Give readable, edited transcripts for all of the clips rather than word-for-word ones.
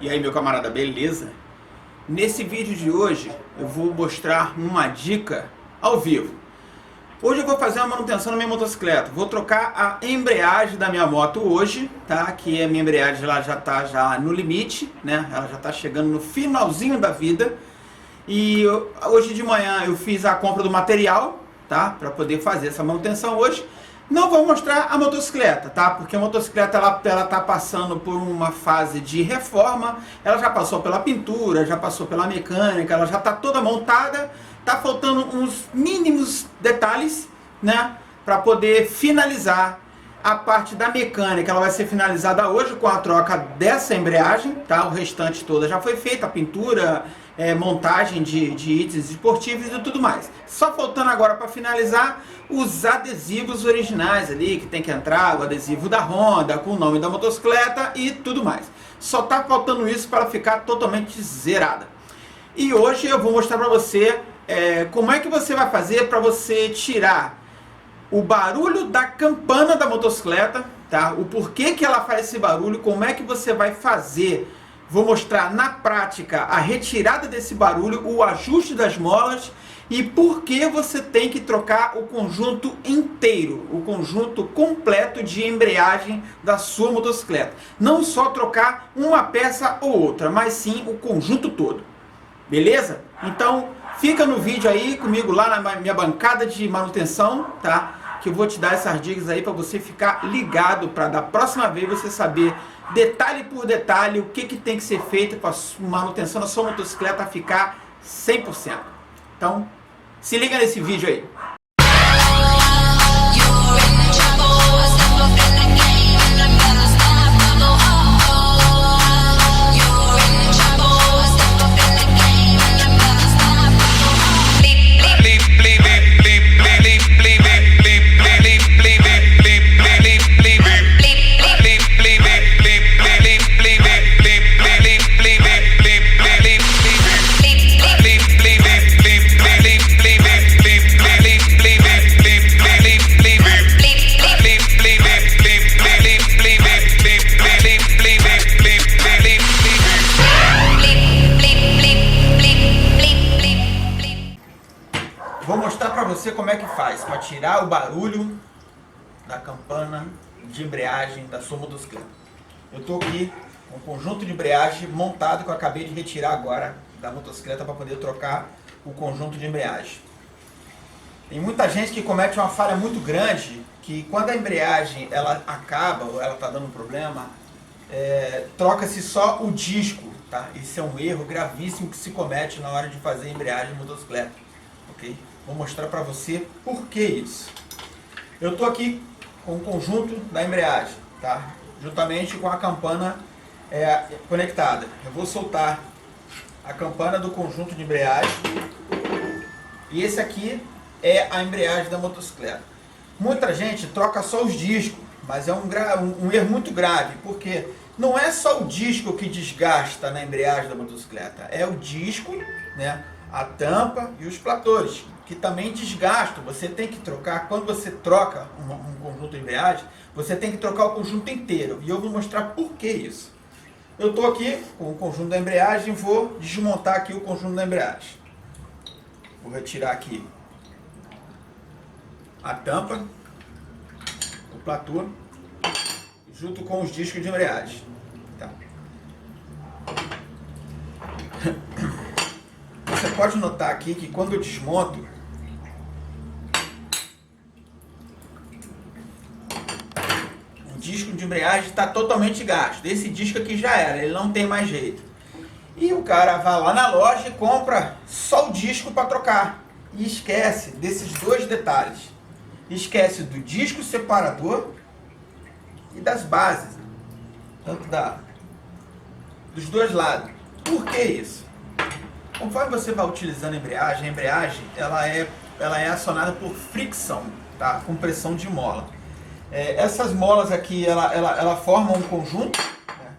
E aí, meu camarada, beleza? Nesse vídeo de hoje eu vou mostrar uma dica ao vivo. Hoje eu vou fazer uma manutenção na minha motocicleta. Vou trocar a embreagem da minha moto hoje, tá? Que a minha embreagem ela já está no limite, né? Ela já está chegando no finalzinho da vida. E hoje de manhã eu fiz a compra do material, tá? Para poder fazer essa manutenção hoje. Não vou mostrar a motocicleta, tá? Porque a motocicleta ela tá passando por uma fase de reforma. Ela já passou pela pintura, já passou pela mecânica, ela já está toda montada. Tá faltando uns mínimos detalhes, né? Para poder finalizar a parte da mecânica. Ela vai ser finalizada hoje com a troca dessa embreagem, tá? O restante toda já foi feita, a pintura, montagem de itens esportivos e tudo mais. Só faltando agora para finalizar os adesivos originais ali, que tem que entrar o adesivo da Honda, com o nome da motocicleta e tudo mais. Só tá faltando isso para ficar totalmente zerada. E hoje eu vou mostrar para você como é que você vai fazer para você tirar o barulho da campana da motocicleta, tá? O porquê que ela faz esse barulho, como é que você vai fazer. Vou mostrar na prática a retirada desse barulho, o ajuste das molas e por que você tem que trocar o conjunto inteiro, o conjunto completo de embreagem da sua motocicleta. Não só trocar uma peça ou outra, mas sim o conjunto todo. Beleza? Então fica no vídeo aí comigo lá na minha bancada de manutenção, tá? Que eu vou te dar essas dicas aí para você ficar ligado, para da próxima vez você saber detalhe por detalhe o que tem que ser feito para a manutenção da sua motocicleta ficar 100%. Então, se liga nesse vídeo aí. Vou mostrar para você como é que faz para tirar o barulho da campana de embreagem da sua motocicleta. Eu estou aqui com um conjunto de embreagem montado que eu acabei de retirar agora da motocicleta para poder trocar o conjunto de embreagem. Tem muita gente que comete uma falha muito grande, que quando a embreagem ela acaba ou ela está dando um problema, troca-se só o disco, tá? Isso é um erro gravíssimo que se comete na hora de fazer embreagem de motocicleta, ok? Vou mostrar para você por que isso. Eu estou aqui com o conjunto da embreagem, tá? Juntamente com a campana conectada. Eu vou soltar a campana do conjunto de embreagem. E esse aqui é a embreagem da motocicleta. Muita gente troca só os discos, mas é um erro muito grave, porque não é só o disco que desgasta na embreagem da motocicleta, é o disco, né, a tampa e os platores, que também desgastam. Você tem que trocar, quando você troca um conjunto de embreagem, você tem que trocar o conjunto inteiro. E eu vou mostrar por que isso. Eu estou aqui com o conjunto da embreagem, vou desmontar aqui o conjunto da embreagem. Vou retirar aqui a tampa, o platô, junto com os discos de embreagem. Tá. Você pode notar aqui que quando eu desmonto, o disco de embreagem está totalmente gasto. Esse disco aqui já era, ele não tem mais jeito. E o cara vai lá na loja e compra só o disco para trocar. E esquece desses dois detalhes. Esquece do disco separador e das bases. Tanto dos dois lados. Por que isso? Conforme você vai utilizando a embreagem ela é acionada por fricção, tá? Com pressão de mola. Essas molas aqui, ela formam um conjunto, né,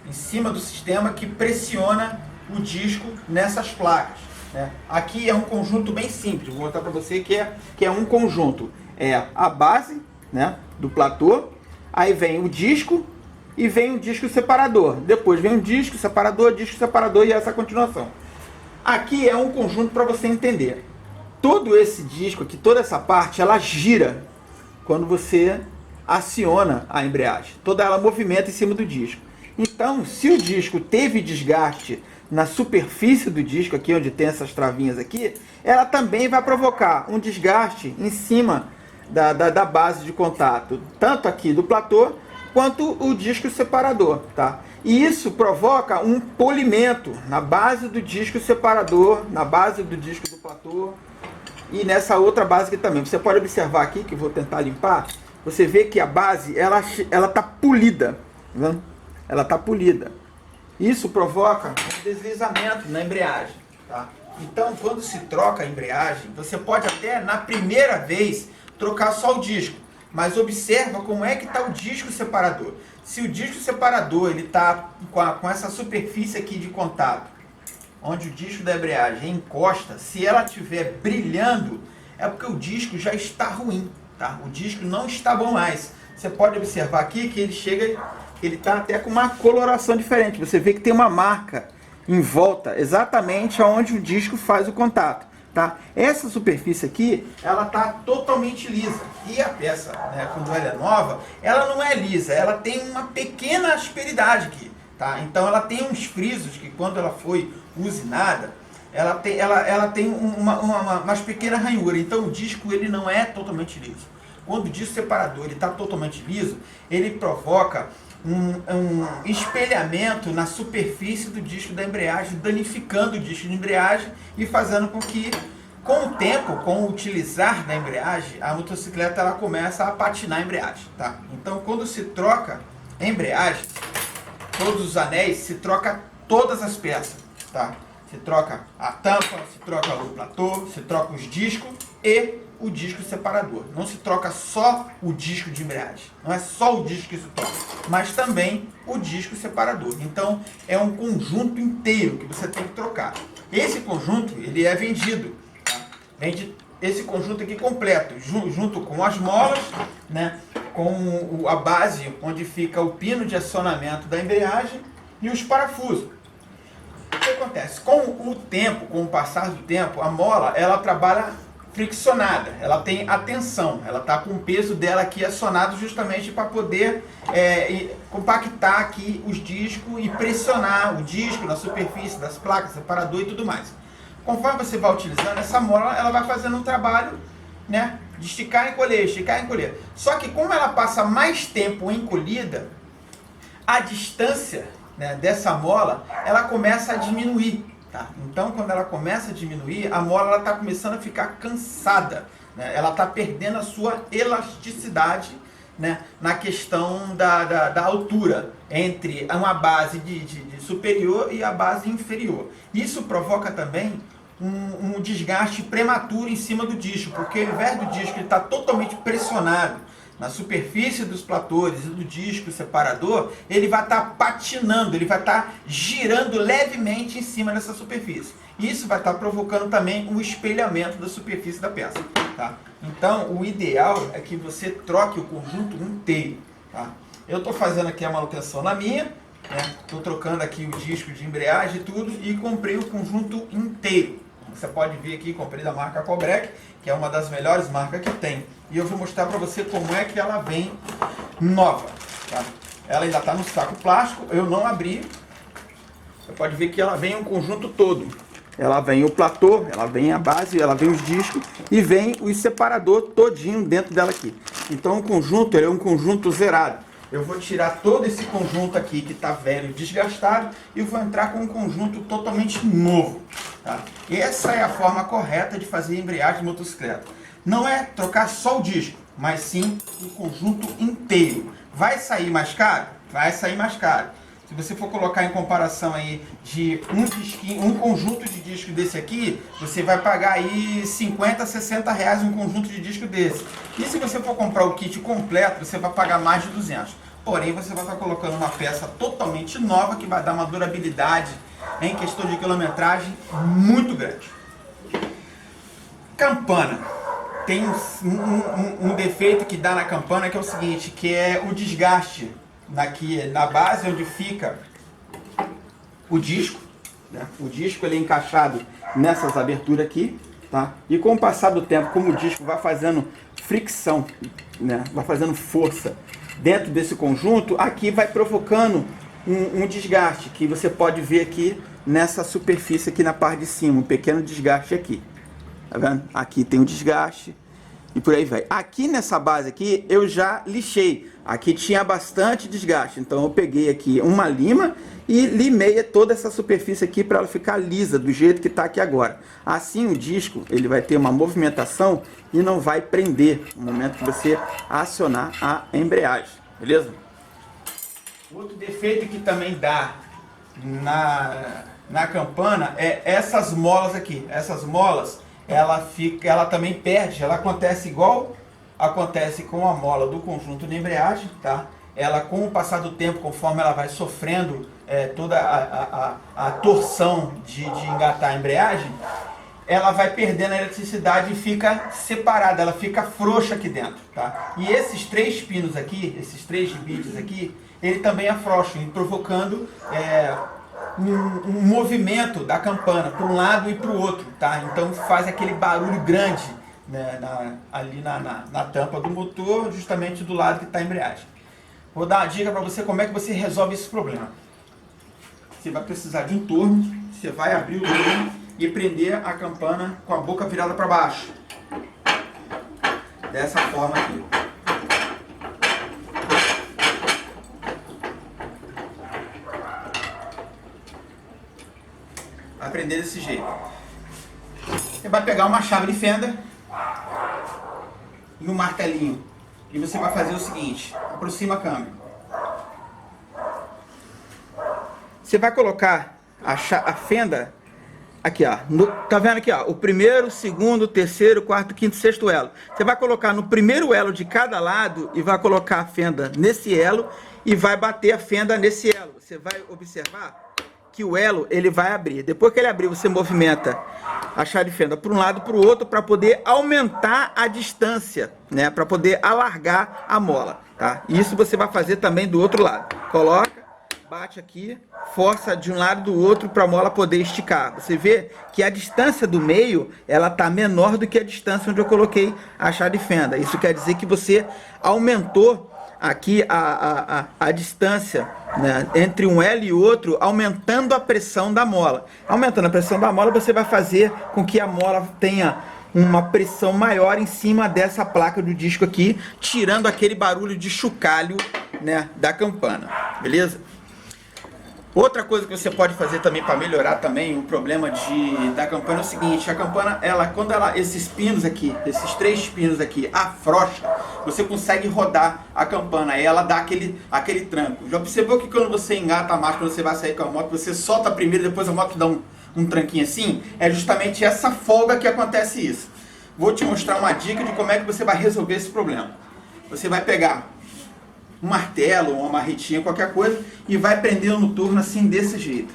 em cima do sistema que pressiona o disco nessas placas, né? Aqui é um conjunto bem simples, vou mostrar para você que é um conjunto. É a base, né, do platô, aí vem o disco e vem um disco separador. Depois vem um disco separador e essa continuação. Aqui é um conjunto para você entender. Todo esse disco aqui, toda essa parte, ela gira quando você aciona a embreagem. Toda ela movimenta em cima do disco. Então, se o disco teve desgaste na superfície do disco, aqui onde tem essas travinhas aqui, ela também vai provocar um desgaste em cima da base de contato, tanto aqui do platô, quanto o disco separador, tá? E isso provoca um polimento na base do disco separador, na base do disco do platô e nessa outra base aqui também. Você pode observar aqui, que eu vou tentar limpar, você vê que a base, ela tá polida, né? Ela tá polida. Isso provoca um deslizamento na embreagem, tá? Então, quando se troca a embreagem, você pode até, na primeira vez, trocar só o disco. Mas observa como é que está o disco separador. Se o disco separador ele está com essa superfície aqui de contato, onde o disco da embreagem encosta, se ela estiver brilhando, é porque o disco já está ruim, tá? O disco não está bom mais. Você pode observar aqui que ele está até com uma coloração diferente. Você vê que tem uma marca em volta, exatamente onde o disco faz o contato, tá? Essa superfície aqui, ela está totalmente lisa. E a peça, né, quando ela é nova, ela não é lisa, ela tem uma pequena asperidade aqui, tá? Então ela tem uns frisos que, quando ela foi usinada, ela tem umas pequenas ranhuras. Então o disco ele não é totalmente liso. Quando o disco separador está totalmente liso, ele provoca um espelhamento na superfície do disco da embreagem, danificando o disco de embreagem e fazendo com que, com o tempo, com o utilizar da embreagem, a motocicleta ela começa a patinar a embreagem, tá? Então, quando se troca a embreagem, todos os anéis, se troca todas as peças, tá? Se troca a tampa, se troca o platô, se troca os discos e o disco separador. Não se troca só o disco de embreagem, não é só o disco que se troca, mas também o disco separador. Então é um conjunto inteiro que você tem que trocar. Esse conjunto ele é vendido, tá? Vende esse conjunto aqui completo, junto com as molas, né? Com a base onde fica o pino de acionamento da embreagem e os parafusos. O que acontece? Com o tempo, com o passar do tempo, a mola ela trabalha friccionada, ela tem a tensão, ela está com o peso dela aqui acionado justamente para poder compactar aqui os discos e pressionar o disco na superfície das placas, separador e tudo mais. Conforme você vai utilizando, essa mola ela vai fazendo um trabalho, né, de esticar e encolher, esticar e encolher. Só que como ela passa mais tempo encolhida, a distância, né, dessa mola ela começa a diminuir. Tá? Então, quando ela começa a diminuir, a mola está começando a ficar cansada, né? Ela está perdendo a sua elasticidade, né, na questão da altura entre uma base de superior e a base inferior. Isso provoca também um desgaste prematuro em cima do disco, porque ao invés do disco estar totalmente pressionado na superfície dos platores e do disco separador, ele vai estar patinando, ele vai estar girando levemente em cima dessa superfície. Isso vai estar provocando também um espelhamento da superfície da peça, tá? Então, o ideal é que você troque o conjunto inteiro, tá? Eu estou fazendo aqui a manutenção na minha, né? Estou trocando aqui o disco de embreagem e tudo, e comprei o conjunto inteiro. Você pode ver aqui, comprei da marca Cobrec, que é uma das melhores marcas que tem. E eu vou mostrar para você como é que ela vem nova, tá? Ela ainda está no saco plástico, eu não abri. Você pode ver que ela vem um conjunto todo. Ela vem o platô, ela vem a base, ela vem os discos e vem o separador todinho dentro dela aqui. Então o conjunto ele é um conjunto zerado. Eu vou tirar todo esse conjunto aqui que está velho e desgastado e vou entrar com um conjunto totalmente novo, tá? Essa é a forma correta de fazer embreagem de motocicleta. Não é trocar só o disco, mas sim o conjunto inteiro. Vai sair mais caro? Vai sair mais caro. Se você for colocar em comparação aí de um conjunto de disco desse aqui, você vai pagar aí 50, 60 reais um conjunto de disco desse. E se você for comprar o kit completo, você vai pagar mais de 200. Porém, você vai estar colocando uma peça totalmente nova que vai dar uma durabilidade em questão de quilometragem muito grande. Campana. Tem um defeito que dá na campana que é o seguinte, que é o desgaste aqui na base onde fica o disco, né? O disco ele é encaixado nessas aberturas aqui, tá? E com o passar do tempo, como o disco vai fazendo fricção, né? Vai fazendo força dentro desse conjunto, aqui vai provocando um desgaste, que você pode ver aqui nessa superfície aqui na parte de cima, um pequeno desgaste aqui. Tá vendo? Aqui tem um desgaste e por aí vai. Aqui nessa base aqui eu já lixei. Aqui tinha bastante desgaste, então eu peguei aqui uma lima e limei toda essa superfície aqui para ela ficar lisa do jeito que está aqui agora. Assim o disco ele vai ter uma movimentação e não vai prender no momento que você acionar a embreagem, beleza? Outro defeito que também dá na campana é essas molas aqui. Essas molas ela também perde, ela acontece igual acontece com a mola do conjunto de embreagem, tá? Ela, com o passar do tempo, conforme ela vai sofrendo toda a torção de engatar a embreagem, ela vai perdendo a eletricidade e fica separada, ela fica frouxa aqui dentro, tá? E esses três pinos aqui, esses três ribetes aqui, ele também afrouxam, provocando um movimento da campana para um lado e para o outro, tá? Então faz aquele barulho grande, né, ali na tampa do motor, justamente do lado que está a embreagem. Vou dar uma dica para você como é que você resolve esse problema. Você vai precisar de um torno, você vai abrir o torno e prender a campana com a boca virada para baixo. Dessa forma aqui. Vai prender desse jeito. Você vai pegar uma chave de fenda e um martelinho. E você vai fazer o seguinte, aproxima a câmera. Você vai colocar a fenda aqui, ó. Tá vendo aqui, ó? O primeiro, segundo, terceiro, quarto, quinto, sexto elo. Você vai colocar no primeiro elo de cada lado e vai colocar a fenda nesse elo e vai bater a fenda nesse elo. Você vai observar que o elo ele vai abrir. Depois que ele abrir, você movimenta a chave de fenda para um lado e para o outro para poder aumentar a distância, né? Para poder alargar a mola, tá? Isso você vai fazer também do outro lado. Coloca, bate aqui, força de um lado do outro para a mola poder esticar. Você vê que a distância do meio ela tá menor do que a distância onde eu coloquei a chave de fenda. Isso quer dizer que você aumentou aqui a distância, né, entre um elo e outro, aumentando a pressão da mola. Aumentando a pressão da mola, você vai fazer com que a mola tenha uma pressão maior em cima dessa placa do disco aqui, tirando aquele barulho de chocalho, né, da campana, beleza? Outra coisa que você pode fazer também para melhorar também o problema da campana é o seguinte: a campana, quando esses pinos aqui, esses três pinos aqui afrouxa, você consegue rodar a campana e ela dá aquele tranco. Já observou que quando você engata a marcha, quando você vai sair com a moto, você solta primeiro e depois a moto dá um tranquinho assim? É justamente essa folga que acontece isso. Vou te mostrar uma dica de como é que você vai resolver esse problema. Você vai pegar um martelo, uma marretinha, qualquer coisa, e vai prendendo no torno assim, desse jeito.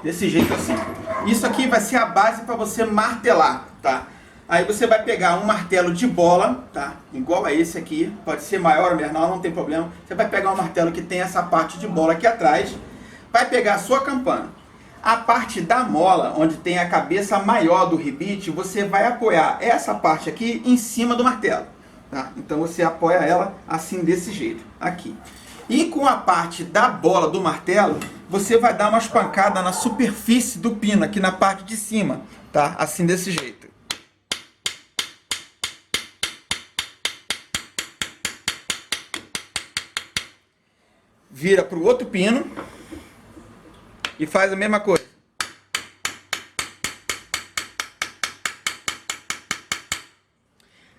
Desse jeito assim. Isso aqui vai ser a base para você martelar, tá? Aí você vai pegar um martelo de bola, tá? Igual a esse aqui, pode ser maior ou menor, não tem problema. Você vai pegar um martelo que tem essa parte de bola aqui atrás, vai pegar a sua campana. A parte da mola, onde tem a cabeça maior do ribite, você vai apoiar essa parte aqui em cima do martelo, tá? Então você apoia ela assim, desse jeito, aqui. E com a parte da bola do martelo, você vai dar umas pancadas na superfície do pino, aqui na parte de cima, tá? Assim, desse jeito. Vira para o outro pino e faz a mesma coisa.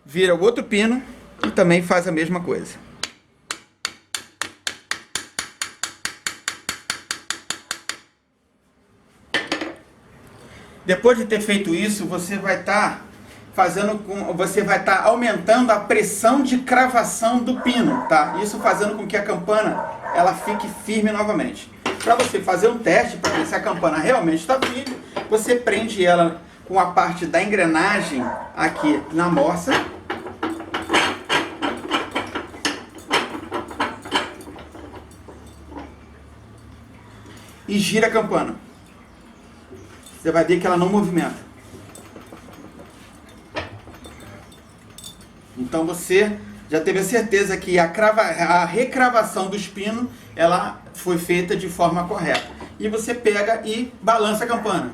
Vira o outro pino e também faz a mesma coisa. Depois de ter feito isso, você vai estar aumentando a pressão de cravação do pino, tá? Isso fazendo com que a campana ela fique firme novamente. Para você fazer um teste para ver se a campana realmente está firme, você prende ela com a parte da engrenagem aqui na morsa. E gira a campana. Você vai ver que ela não movimenta. Então você já teve a certeza que a recravação do pino ela foi feita de forma correta. E você pega e balança a campana.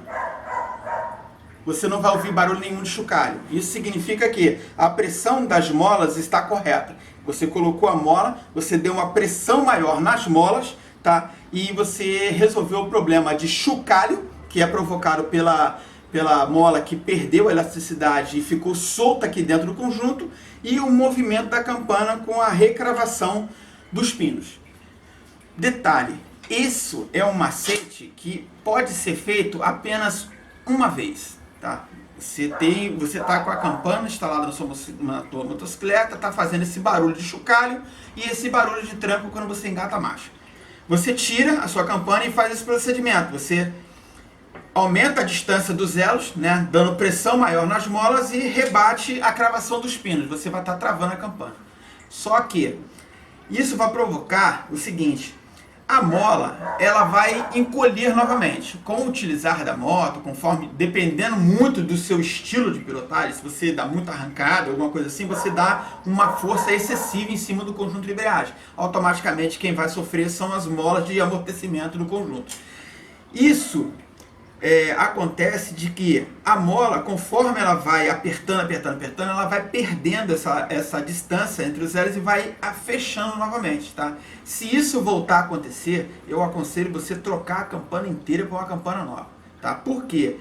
Você não vai ouvir barulho nenhum de chocalho. Isso significa que a pressão das molas está correta. Você colocou a mola, você deu uma pressão maior nas molas, tá? E você resolveu o problema de chocalho, que é provocado pela mola que perdeu a elasticidade e ficou solta aqui dentro do conjunto, e o movimento da campana com a recravação dos pinos. Detalhe, isso é um macete que pode ser feito apenas uma vez, tá? Você está com a campana instalada na tua motocicleta, está fazendo esse barulho de chocalho e esse barulho de tranco quando você engata a marcha. Você tira a sua campana e faz esse procedimento. Você aumenta a distância dos elos, né, dando pressão maior nas molas e rebate a cravação dos pinos. Você vai estar travando a campana. Só que isso vai provocar o seguinte: a mola ela vai encolher novamente. Com o utilizar da moto, conforme, dependendo muito do seu estilo de pilotagem, se você dá muita arrancada, alguma coisa assim, você dá uma força excessiva em cima do conjunto de embreagem. Automaticamente quem vai sofrer são as molas de amortecimento do conjunto. Isso acontece de que a mola, conforme ela vai apertando, ela vai perdendo essa distância entre os elos e vai fechando novamente, tá? Se isso voltar a acontecer, eu aconselho você trocar a campana inteira por uma campana nova, tá? Por quê?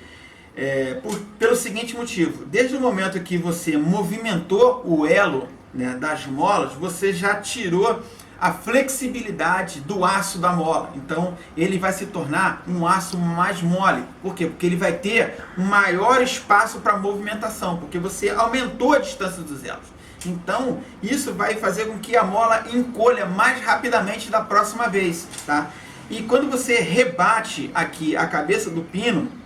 Pelo seguinte motivo: desde o momento que você movimentou o elo, né, das molas, você já tirou a flexibilidade do aço da mola. Então ele vai se tornar um aço mais mole. Por quê? Porque ele vai ter um maior espaço para movimentação, porque você aumentou a distância dos elos. Então isso vai fazer com que a mola encolha mais rapidamente da próxima vez, tá? E quando você rebate aqui a cabeça do pino,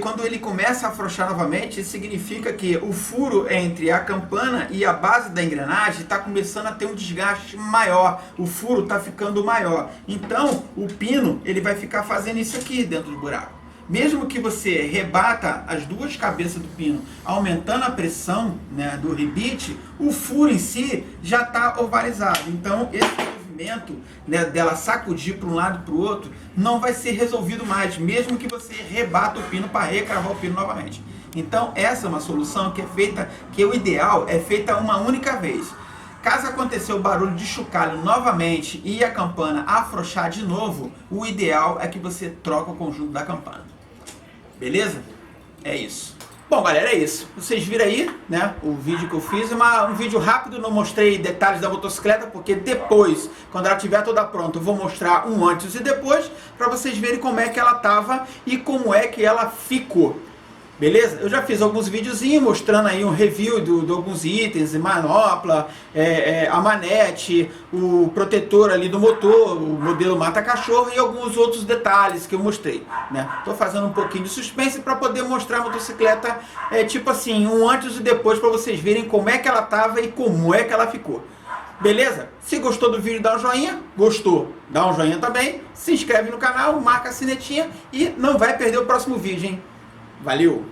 quando ele começa a afrouxar novamente, isso significa que o furo entre a campana e a base da engrenagem está começando a ter um desgaste maior, o furo está ficando maior. Então o pino ele vai ficar fazendo isso aqui dentro do buraco. Mesmo que você rebata as duas cabeças do pino, aumentando a pressão, né, do rebite, o furo em si já está ovalizado. Então esse movimento, né, dela sacudir para um lado e para o outro não vai ser resolvido mais, mesmo que você rebata o pino para recravar o pino novamente. Então essa é uma solução que o ideal é feita uma única vez. Caso aconteça o barulho de chocalho novamente e a campana afrouxar de novo, o ideal é que você troque o conjunto da campana. Beleza? É isso. Bom, galera, é isso. Vocês viram aí, né, o vídeo que eu fiz, um vídeo rápido, não mostrei detalhes da motocicleta, porque depois, quando ela estiver toda pronta, eu vou mostrar um antes e depois, para vocês verem como é que ela estava e como é que ela ficou. Beleza? Eu já fiz alguns videozinhos mostrando aí um review de alguns itens, manopla, a manete, o protetor ali do motor, o modelo mata-cachorro e alguns outros detalhes que eu mostrei, né? Tô fazendo um pouquinho de suspense para poder mostrar a motocicleta, tipo assim, um antes e depois, para vocês verem como é que ela tava e como é que ela ficou. Beleza? Se gostou do vídeo, dá um joinha. Gostou? Dá um joinha também. Se inscreve no canal, marca a sinetinha e não vai perder o próximo vídeo, hein? Valeu!